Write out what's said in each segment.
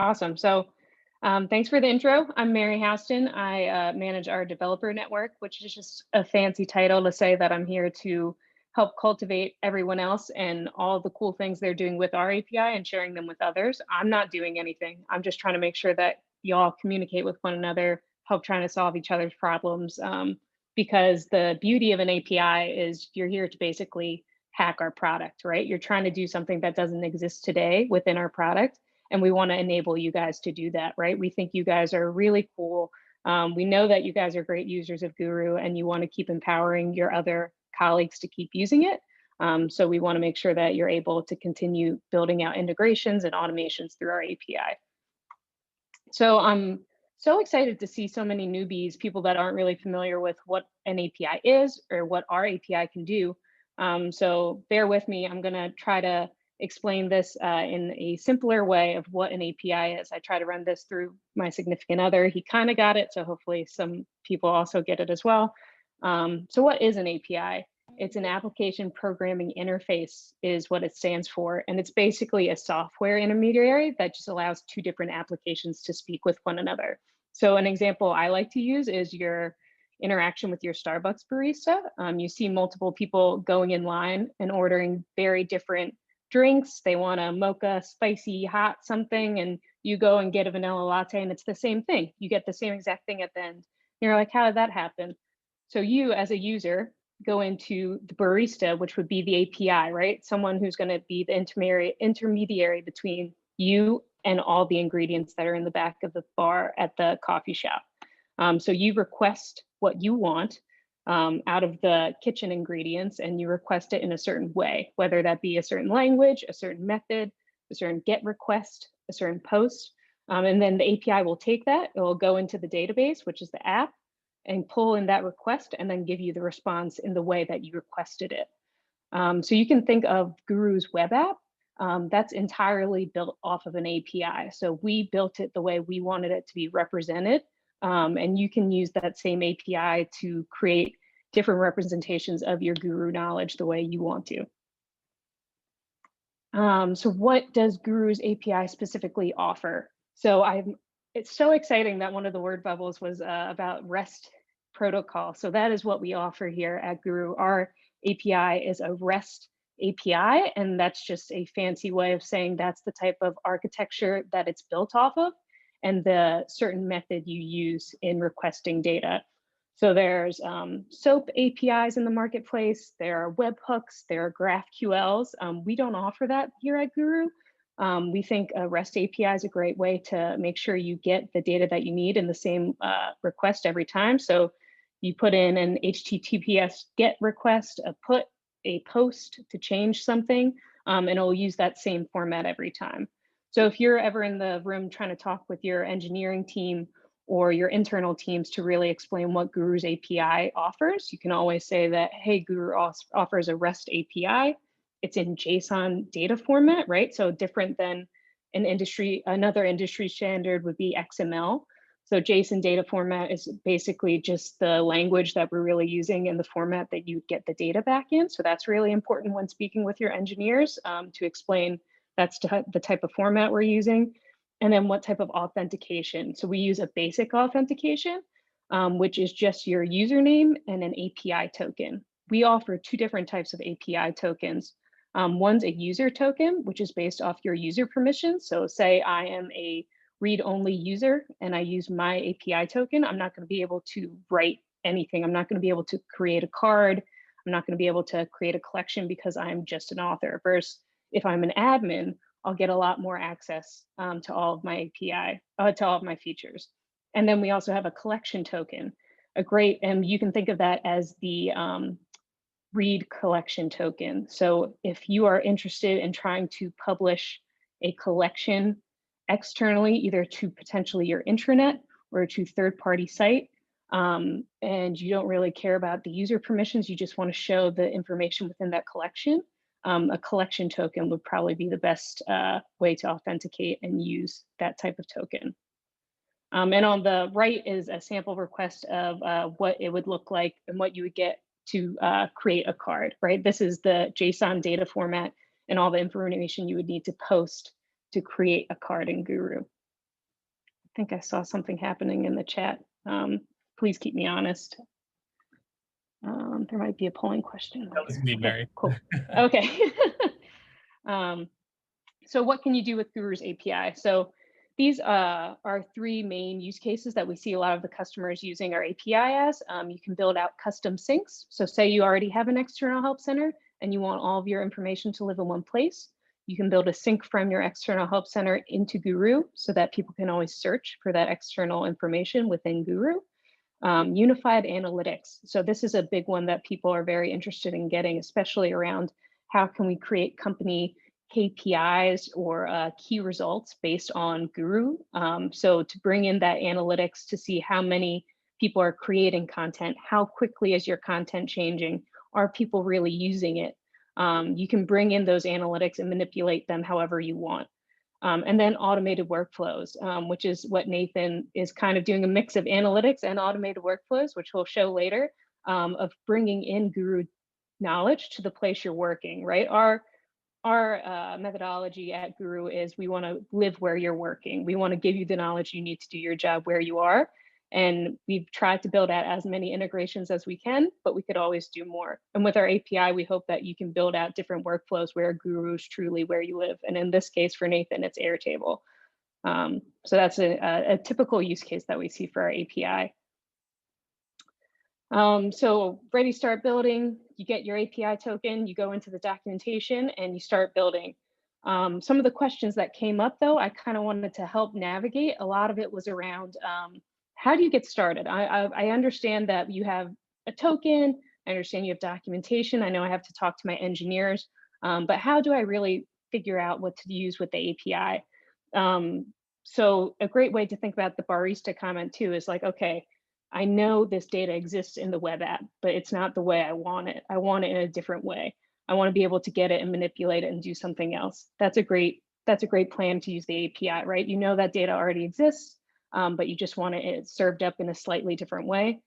Awesome. Thanks for the intro. I'm Mary Houston. I manage our developer network, which is just a fancy title to say that I'm here to help cultivate everyone else and all the cool things they're doing with our API and sharing them with others. I'm not doing anything. I'm just trying to make sure that y'all communicate with one another, help trying to solve each other's problems. Because the beauty of an API is you're here to basically hack our product, right? You're trying to do something that doesn't exist today within our product, and we want to enable you guys to do that, right? We think you guys are really cool. We know that you guys are great users of Guru, and you want to keep empowering your other colleagues to keep using it. So we want to make sure that you're able to continue building out integrations and automations through our API. So I'm so excited to see so many newbies, people that aren't really familiar with what an API is or what our API can do. So bear with me. I'm going to try to explain this in a simpler way of what an API is. I try to run this through my significant other. He kind of got it, so hopefully some people also get it as well. So what is an API? It's an application programming interface is what it stands for. And it's basically a software intermediary that just allows two different applications to speak with one another. So an example I like to use is your interaction with your Starbucks barista. You see multiple people going in line and ordering very different drinks. They want a mocha, spicy, hot something, and you go and get a vanilla latte, and it's the same thing. You get the same exact thing at the end. You're like, how did that happen? So you, as a user, go into the barista, which would be the API, right? Someone who's going to be the intermediary between you and all the ingredients that are in the back of the bar at the coffee shop. So you request what you want out of the kitchen ingredients, and you request it in a certain way, whether that be a certain language, a certain method, a certain GET request, a certain post. And then the API will take that, it will go into the database, which is the app, and pull in that request and then give you the response in the way that you requested it. So you can think of Guru's web app. That's entirely built off of an API. So we built it the way we wanted it to be represented. And you can use that same API to create different representations of your Guru knowledge the way you want to. So what does Guru's API specifically offer? So it's so exciting that one of the word bubbles was about REST protocol. So that is what we offer here at Guru. Our API is a REST API, and that's just a fancy way of saying that's the type of architecture that it's built off of and the certain method you use in requesting data. So there's SOAP APIs in the marketplace, there are webhooks, there are GraphQLs. We don't offer that here at Guru. We think a REST API is a great way to make sure you get the data that you need in the same request every time. So you put in an HTTPS GET request, a put, a post to change something, and it'll use that same format every time. So if you're ever in the room trying to talk with your engineering team or your internal teams to really explain what Guru's API offers, you can always say that, hey, Guru offers a REST API. It's in JSON data format, right? So different than another industry standard would be XML. So JSON data format is basically just the language that we're really using in the format that you get the data back in. So that's really important when speaking with your engineers to explain that's the type of format we're using. And then what type of authentication. So we use a basic authentication, which is just your username and an API token. We offer two different types of API tokens. One's a user token, which is based off your user permissions. So say I am a read-only user and I use my API token, I'm not going to be able to write anything. I'm not going to be able to create a card. I'm not going to be able to create a collection because I'm just an author. Versus if I'm an admin, I'll get a lot more access to all of my API, to all of my features. And then we also have a collection token, and you can think of that as the read collection token. So if you are interested in trying to publish a collection externally, either to potentially your intranet or to third-party site, and you don't really care about the user permissions, you just want to show the information within that collection, a collection token would probably be the best way to authenticate and use that type of token. And on the right is a sample request of what it would look like and what you would get to create a card, right? This is the JSON data format and all the information you would need to post to create a card in Guru. think I saw something happening in the chat. Please keep me honest. There might be a polling question That was later. me, Okay, Mary. cool. Okay. So what can you do with Guru's API? So these are three main use cases that we see a lot of the customers using our API as. You can build out custom syncs. So say you already have an external help center and you want all of your information to live in one place. You can build a sync from your external help center into Guru so that people can always search for that external information within Guru. Unified analytics. So this is a big one that people are very interested in getting, especially around how can we create company KPIs or key results based on Guru. So to bring in that analytics to see how many people are creating content, how quickly is your content changing, are people really using it? You can bring in those analytics and manipulate them however you want. And then automated workflows, which is what Nathan is kind of doing, a mix of analytics and automated workflows, which we'll show later, of bringing in Guru knowledge to the place you're working, right? Our methodology at Guru is we want to live where you're working. We want to give you the knowledge you need to do your job where you are. And we've tried to build out as many integrations as we can, but we could always do more. And with our API, we hope that you can build out different workflows where Guru is truly where you live. And in this case, for Nathan, it's Airtable. So that's a typical use case that we see for our API. So ready, start building, you get your API token, you go into the documentation and you start building. Some of the questions that came up though, I kind of wanted to help navigate. A lot of it was around how do you get started? I understand that you have a token, I understand you have documentation, I know I have to talk to my engineers, but how do I really figure out what to use with the API? So a great way to think about the barista comment too is like, okay, I know this data exists in the web app, but it's not the way I want it. I want it in a different way. I want to be able to get it and manipulate it and do something else. That's a great plan to use the API, right? You know that data already exists, but you just want it served up in a slightly different way.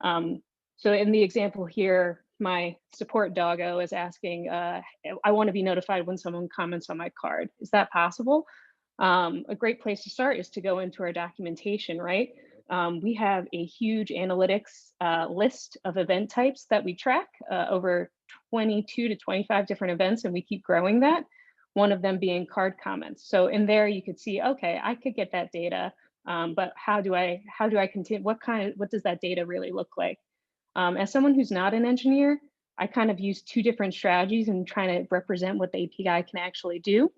So in the example here, my support doggo is asking, I want to be notified when someone comments on my card. Is that possible? A great place to start is to go into our documentation, right? We have a huge analytics list of event types that we track, over 22 to 25 different events, and we keep growing that. One of them being card comments. So in there, you could see, okay, I could get that data, but how do I continue? What does that data really look like? As someone who's not an engineer, I kind of use two different strategies in trying to represent what the API can actually do.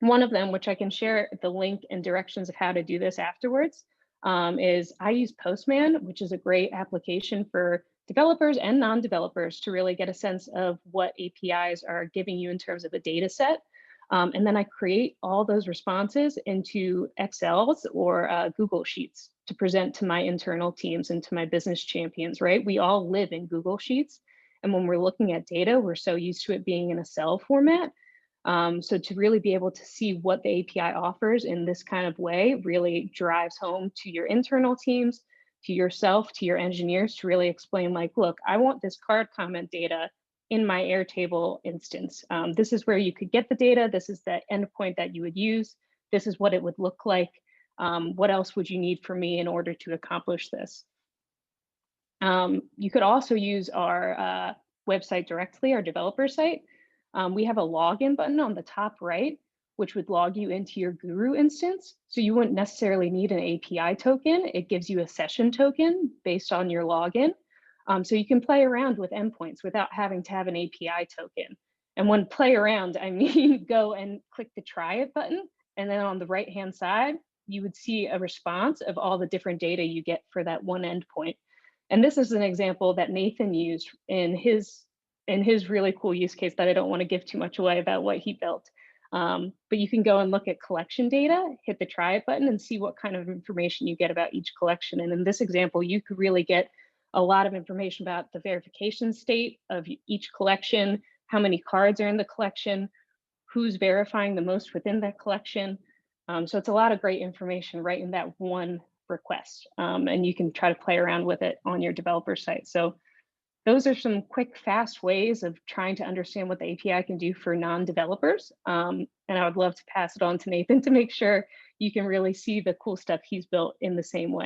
One of them, which I can share the link and directions of how to do this afterwards, is I use Postman, which is a great application for developers and non-developers to really get a sense of what APIs are giving you in terms of a data set. And then I create all those responses into Excels or Google Sheets to present to my internal teams and to my business champions, right? We all live in Google Sheets. And when we're looking at data, we're so used to it being in a cell format. So to really be able to see what the API offers in this kind of way really drives home to your internal teams, to yourself, to your engineers to really explain like, look, I want this card comment data in my Airtable instance. This is where you could get the data. This is the endpoint that you would use. This is what it would look like. What else would you need from me in order to accomplish this? You could also use our website directly, our developer site. We have a login button on the top right, which would log you into your Guru instance. So you wouldn't necessarily need an API token. It gives you a session token based on your login. So you can play around with endpoints without having to have an API token. And when play around, I mean, go and click the try it button. And then on the right-hand side, you would see a response of all the different data you get for that one endpoint. And this is an example that Nathan used in his really cool use case that I don't want to give too much away about what he built. But you can go and look at collection data, hit the try it button and see what kind of information you get about each collection. And in this example, you could really get a lot of information about the verification state of each collection, how many cards are in the collection, who's verifying the most within that collection. So it's a lot of great information right in that one request. And you can try to play around with it on your developer site. So those are some quick, fast ways of trying to understand what the API can do for non-developers. And I would love to pass it on to Nathan to make sure you can really see the cool stuff he's built in the same way.